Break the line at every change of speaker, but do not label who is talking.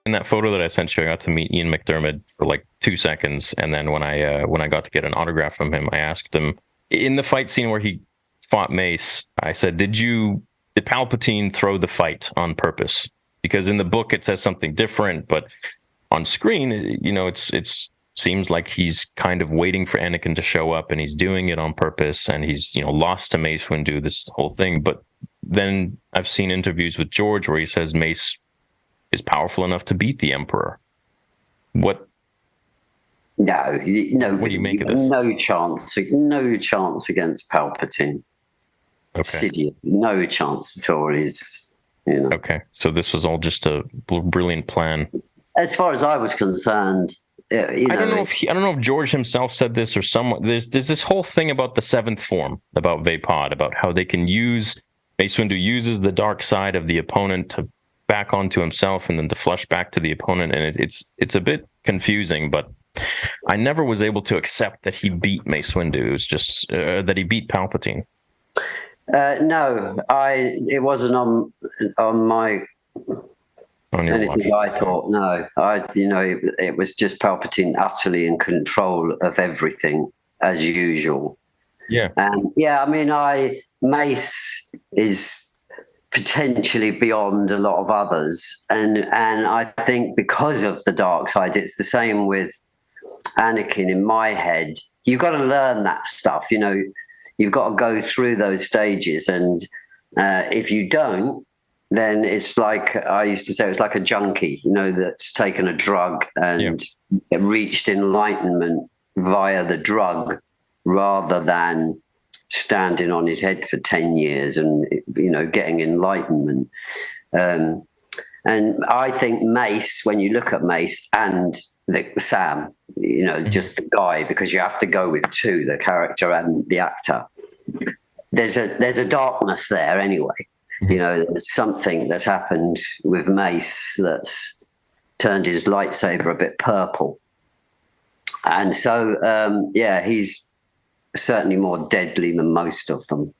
In that photo that I sent you, I got to meet Ian McDiarmid for like 2 seconds, and then when I got to get an autograph from him, I asked him in the fight scene where he fought Mace. I said, did Palpatine throw the fight on purpose? Because in the book it says something different, but on screen, it's seems like he's kind of waiting for Anakin to show up, and he's doing it on purpose, and he's lost to Mace Windu, this whole thing. But then I've seen interviews with George where he says Mace is powerful enough to beat the Emperor. What?
No, no.
What do you make of this?
No chance against Palpatine.
Okay.
Sidious, no chance at all.
Okay. So this was all just a brilliant plan.
As far as I was concerned,
I don't know if George himself said this or someone. There's this whole thing about the seventh form, about Vapod, about how they can use Mace Windu uses the dark side of the opponent to back onto himself and then to flush back to the opponent, and it's a bit confusing. But I never was able to accept that he beat Mace Windu. It was just that he beat Palpatine.
No, it wasn't on my.
On your
anything
watch.
I thought. No, it was just Palpatine utterly in control of everything as usual.
Yeah.
And yeah, I mean, Mace is potentially beyond a lot of others, and I think because of the dark side, it's the same with Anakin. In my head, you've got to learn that stuff. You've got to go through those stages, and if you don't, then it's like I used to say, it's like a junkie, that's taken a drug and reached enlightenment via the drug rather than standing on his head for 10 years and, getting enlightenment. And I think Mace, when you look at Mace and Sam, just the guy, because you have to go with two, the character and the actor, there's a darkness there anyway. There's something that's happened with Mace that's turned his lightsaber a bit purple. And so, he's certainly more deadly than most of them.